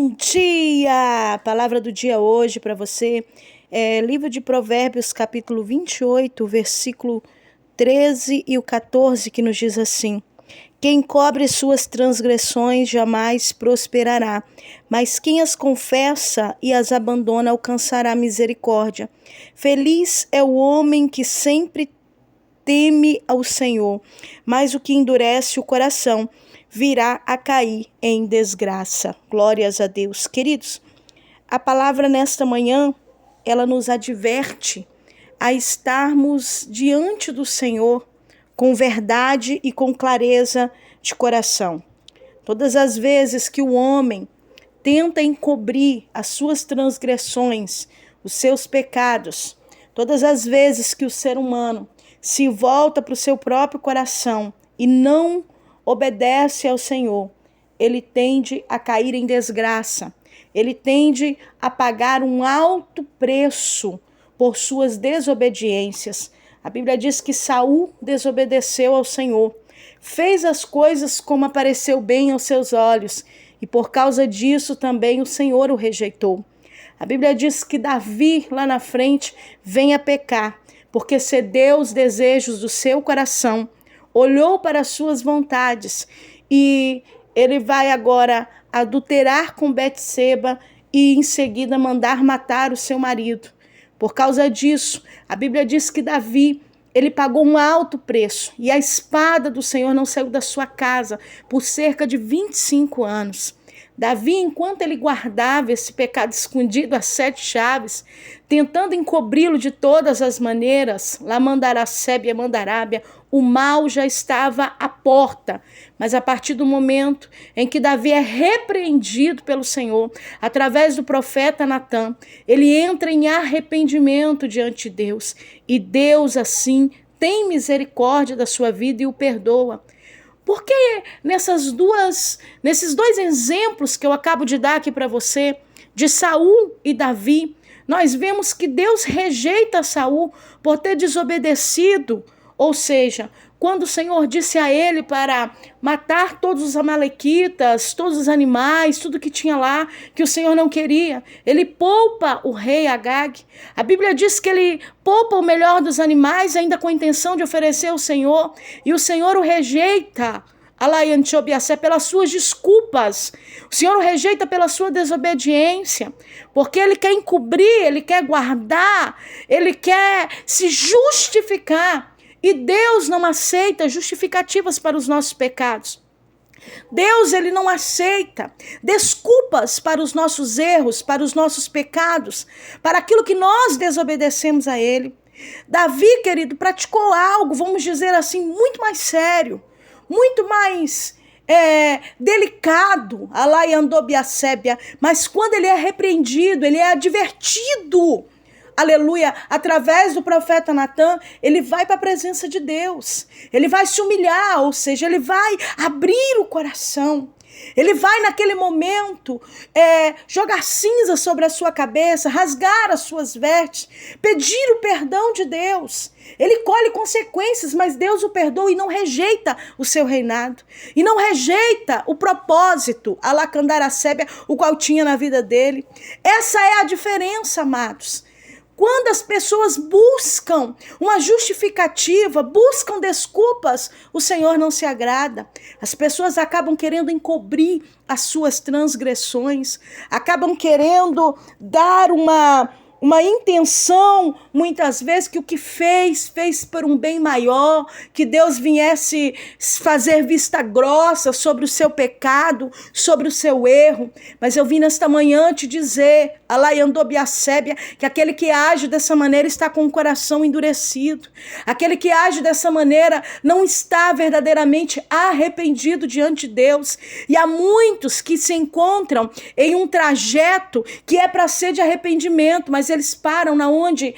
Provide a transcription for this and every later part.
Bom dia! A palavra do dia hoje para você é livro de Provérbios, capítulo 28, versículo 13 e o 14, que nos diz assim: quem cobre suas transgressões jamais prosperará, mas quem as confessa e as abandona alcançará misericórdia. Feliz é o homem que sempre teme ao Senhor, mas o que endurece o coração virá a cair em desgraça. Glórias a Deus. Queridos, a palavra nesta manhã, ela nos adverte a estarmos diante do Senhor com verdade e com clareza de coração. Todas as vezes que o homem tenta encobrir as suas transgressões, os seus pecados, todas as vezes que o ser humano se volta para o seu próprio coração e não obedece ao Senhor, ele tende a cair em desgraça, ele tende a pagar um alto preço por suas desobediências. A Bíblia diz que Saul desobedeceu ao Senhor, fez as coisas como apareceu bem aos seus olhos, e por causa disso também o Senhor o rejeitou. A Bíblia diz que Davi, lá na frente, vem a pecar, porque cedeu os desejos do seu coração, olhou para as suas vontades, e ele vai agora adulterar com Betseba e em seguida mandar matar o seu marido. Por causa disso, a Bíblia diz que Davi, ele pagou um alto preço, e a espada do Senhor não saiu da sua casa por cerca de 25 anos. Davi, enquanto ele guardava esse pecado escondido a 7 chaves, tentando encobri-lo de todas as maneiras, lá Mandaracébia, Mandarábia, o mal já estava à porta. Mas a partir do momento em que Davi é repreendido pelo Senhor, através do profeta Natã, ele entra em arrependimento diante de Deus. E Deus, assim, tem misericórdia da sua vida e o perdoa. Porque nesses dois exemplos que eu acabo de dar aqui para você, de Saul e Davi, nós vemos que Deus rejeita Saul por ter desobedecido, ou seja, quando o Senhor disse a ele para matar todos os amalequitas, todos os animais, tudo que tinha lá, que o Senhor não queria, ele poupa o rei Agag. A Bíblia diz que ele poupa o melhor dos animais, ainda com a intenção de oferecer ao Senhor, e o Senhor o rejeita, pelas suas desculpas. O Senhor o rejeita pela sua desobediência, porque ele quer encobrir, ele quer guardar, ele quer se justificar. E Deus não aceita justificativas para os nossos pecados. Deus, ele não aceita desculpas para os nossos erros, para os nossos pecados, para aquilo que nós desobedecemos a ele. Davi, querido, praticou algo, vamos dizer assim, muito mais sério, muito mais delicado, mas quando ele é repreendido, ele é advertido, aleluia, através do profeta Natã, ele vai para a presença de Deus, ele vai se humilhar, ou seja, ele vai abrir o coração, ele vai naquele momento jogar cinza sobre a sua cabeça, rasgar as suas vestes, pedir o perdão de Deus. Ele colhe consequências, mas Deus o perdoa e não rejeita o seu reinado. E não rejeita o propósito, Alacandaracébia, o qual tinha na vida dele. Essa é a diferença, amados. Quando as pessoas buscam uma justificativa, buscam desculpas, o Senhor não se agrada. As pessoas acabam querendo encobrir as suas transgressões, acabam querendo dar uma intenção, muitas vezes, que o que fez por um bem maior, que Deus viesse fazer vista grossa sobre o seu pecado, sobre o seu erro. Mas eu vim nesta manhã te dizer, que aquele que age dessa maneira está com o coração endurecido. Aquele que age dessa maneira não está verdadeiramente arrependido diante de Deus. E há muitos que se encontram em um trajeto que é para ser de arrependimento, mas eles param na onde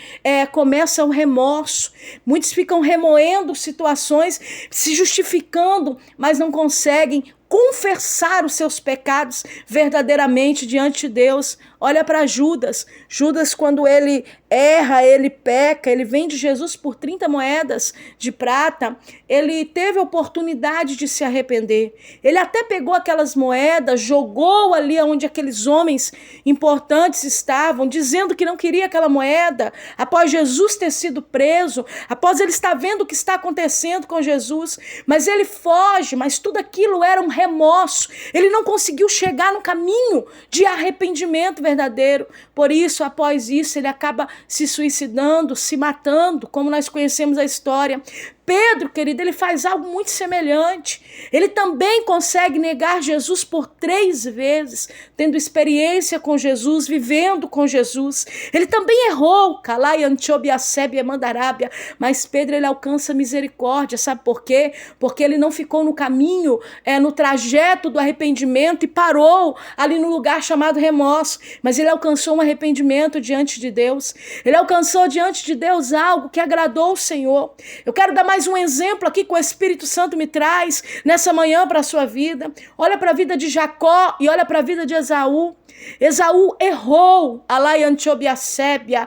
começa o remorso. Muitos ficam remoendo situações, se justificando, mas não conseguem confessar os seus pecados verdadeiramente diante de Deus. Olha para Judas. Judas, quando ele erra, ele peca, ele vende Jesus por 30 moedas de prata, ele teve a oportunidade de se arrepender. Ele até pegou aquelas moedas, jogou ali onde aqueles homens importantes estavam, dizendo que não queria aquela moeda, após Jesus ter sido preso, após ele estar vendo o que está acontecendo com Jesus, mas ele foge, mas tudo aquilo era um remorso. Ele não conseguiu chegar no caminho de arrependimento verdadeiro. Por isso, após isso, ele acaba se suicidando, se matando, como nós conhecemos a história. Pedro, querido, ele faz algo muito semelhante. Ele também consegue negar Jesus por 3 vezes, tendo experiência com Jesus, vivendo com Jesus. Ele também errou, Calai, Antiobe, Assebe e Mandarábia, mas Pedro, ele alcança misericórdia, sabe por quê? Porque ele não ficou no caminho, no trajeto do arrependimento e parou ali no lugar chamado remorso, mas ele alcançou um arrependimento diante de Deus. Ele alcançou diante de Deus algo que agradou o Senhor. Eu quero dar mais um exemplo aqui que o Espírito Santo me traz nessa manhã para a sua vida. Olha para a vida de Jacó e olha para a vida de Esaú. Esaú errou, Alai Antiobiacébia,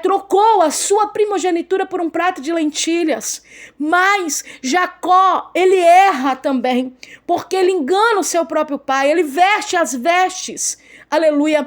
trocou a sua primogenitura por um prato de lentilhas. Mas Jacó, ele erra também, porque ele engana o seu próprio pai, ele veste as vestes, aleluia,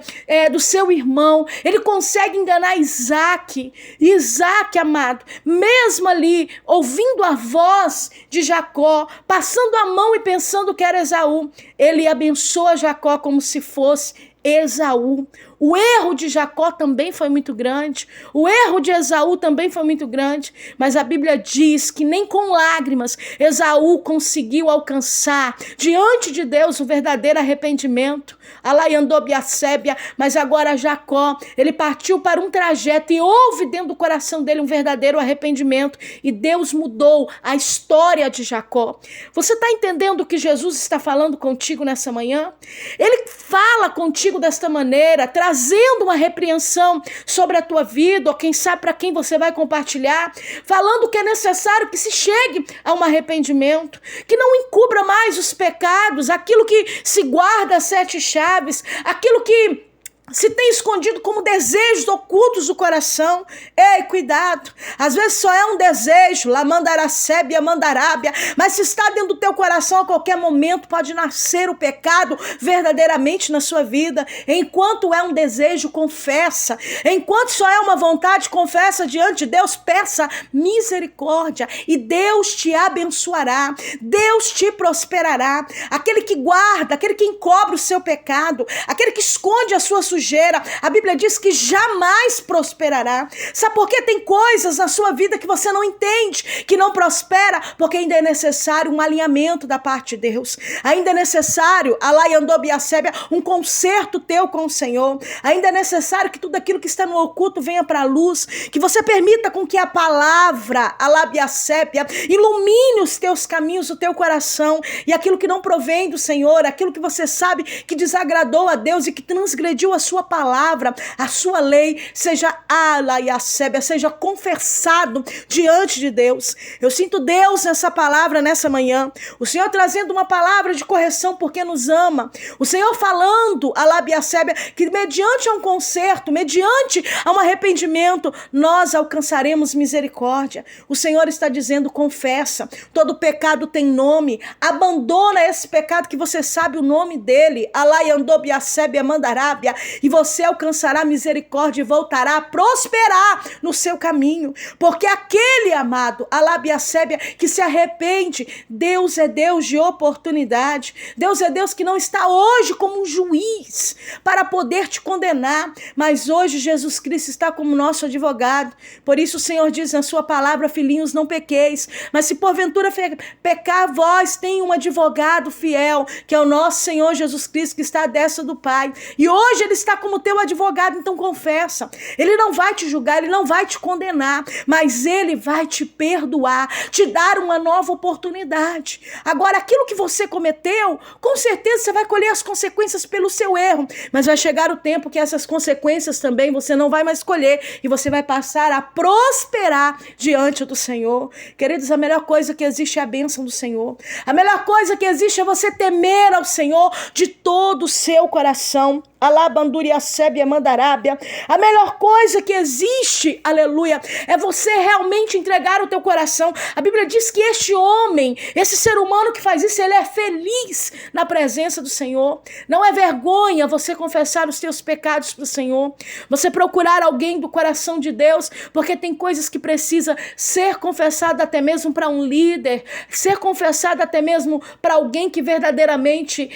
do seu irmão. Ele consegue enganar Isaac. E Isaac, amado, mesmo ali, ouvindo a voz de Jacó, passando a mão e pensando que era Esaú, ele abençoa Jacó como se fosse Esaú. O erro de Jacó também foi muito grande. O erro de Esaú também foi muito grande. Mas a Bíblia diz que nem com lágrimas Esaú conseguiu alcançar diante de Deus o verdadeiro arrependimento. Alaiandobiacébia. Mas agora Jacó, ele partiu para um trajeto e houve dentro do coração dele um verdadeiro arrependimento. E Deus mudou a história de Jacó. Você está entendendo o que Jesus está falando contigo nessa manhã? Ele fala contigo desta maneira, trazendo uma repreensão sobre a tua vida, ou quem sabe para quem você vai compartilhar, falando que é necessário que se chegue a um arrependimento, que não encubra mais os pecados, aquilo que se guarda às 7 chaves, aquilo que se tem escondido como desejos ocultos do coração. Ei, cuidado, às vezes só é um desejo, Lamandaracébia, Mandarábia, mas se está dentro do teu coração, a qualquer momento pode nascer o pecado verdadeiramente na sua vida. Enquanto é um desejo, confessa. Enquanto só é uma vontade, confessa diante de Deus, peça misericórdia e Deus te abençoará, Deus te prosperará. Aquele que guarda, aquele que encobre o seu pecado, aquele que esconde a sua sujeira, a Bíblia diz que jamais prosperará. Sabe por que tem coisas na sua vida que você não entende, que não prospera? Porque ainda é necessário um alinhamento da parte de Deus. Ainda é necessário, Alaiandobiacébia, um conserto teu com o Senhor. Ainda é necessário que tudo aquilo que está no oculto venha para a luz, que você permita com que a palavra, Alabiacébia, ilumine os teus caminhos, o teu coração, e aquilo que não provém do Senhor, aquilo que você sabe que desagradou a Deus e que transgrediu a sua palavra, a sua lei, seja alaiacébia, seja confessado diante de Deus. Eu sinto Deus nessa palavra nessa manhã, o Senhor trazendo uma palavra de correção porque nos ama, o Senhor falando, alabiacébia, que mediante a um conserto, mediante a um arrependimento, nós alcançaremos misericórdia. O Senhor está dizendo, confessa, todo pecado tem nome, abandona esse pecado que você sabe o nome dele, alaiandobiacébia, mandarábia, e você alcançará misericórdia e voltará a prosperar no seu caminho, porque aquele amado, alabiacébia, que se arrepende, Deus é Deus de oportunidade, Deus é Deus que não está hoje como um juiz para poder te condenar, mas hoje Jesus Cristo está como nosso advogado. Por isso o Senhor diz na sua palavra, filhinhos, não pequeis, mas se porventura pecar, vós tem um advogado fiel, que é o nosso Senhor Jesus Cristo, que está à destra do Pai, e hoje ele está como teu advogado. Então confessa, ele não vai te julgar, ele não vai te condenar, mas ele vai te perdoar, te dar uma nova oportunidade. Agora, aquilo que você cometeu, com certeza você vai colher as consequências pelo seu erro, mas vai chegar o tempo que essas consequências também você não vai mais colher, e você vai passar a prosperar diante do Senhor. Queridos, a melhor coisa que existe é a bênção do Senhor. A melhor coisa que existe é você temer ao Senhor de todo o seu coração. Alabanduria sébia mandarábia. A melhor coisa que existe, aleluia, é você realmente entregar o teu coração. A Bíblia diz que este homem, esse ser humano que faz isso, ele é feliz na presença do Senhor. Não é vergonha você confessar os teus pecados para o Senhor, você procurar alguém do coração de Deus, porque tem coisas que precisa ser confessada até mesmo para um líder, ser confessada até mesmo para alguém que verdadeiramente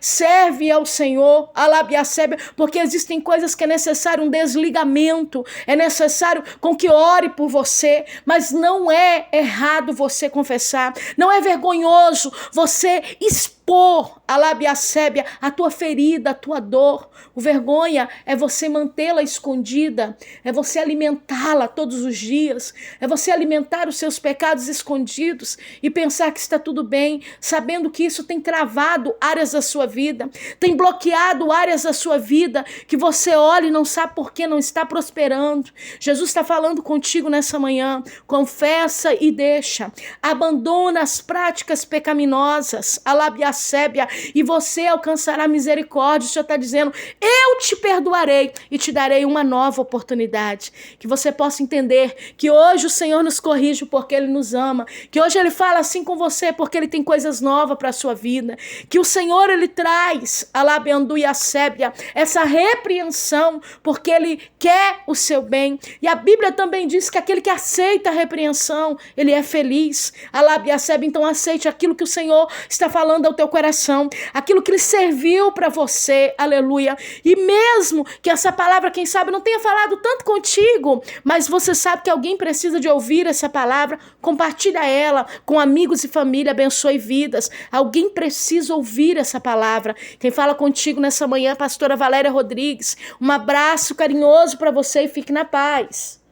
serve ao Senhor, alabiacébia, porque existem coisas que é necessário um desligamento, é necessário com que ore por você, mas não é errado você confessar, não é vergonhoso você expor, alabiacébia, a tua ferida, a tua dor. O vergonha é você mantê-la escondida, é você alimentá-la todos os dias, é você alimentar os seus pecados escondidos e pensar que está tudo bem, sabendo que isso tem travado áreas da sua vida, tem bloqueado áreas da sua vida, que você olha e não sabe por que não está prosperando. Jesus está falando contigo nessa manhã, confessa e deixa, abandona as práticas pecaminosas, alabiacébia, e você alcançará misericórdia. O Senhor está dizendo, eu te perdoarei e te darei uma nova oportunidade. Que você possa entender que hoje o Senhor nos corrige porque Ele nos ama, que hoje Ele fala assim com você porque Ele tem coisas novas para a sua vida, que o Senhor Ele traz, alabianduiacébia, essa repreensão porque Ele quer o seu bem. E a Bíblia também diz que aquele que aceita a repreensão, ele é feliz, alabiacébia. Então aceite aquilo que o Senhor está falando ao teu coração, aquilo que Ele serviu para você, aleluia. E mesmo que essa palavra, quem sabe, não tenha falado tanto contigo, mas você sabe que alguém precisa de ouvir essa palavra, compartilha ela com amigos e família, abençoe vidas. Alguém precisa ouvir essa palavra. Quem fala contigo nessa manhã é a pastora Valéria Rodrigues. Um abraço carinhoso para você e fique na paz.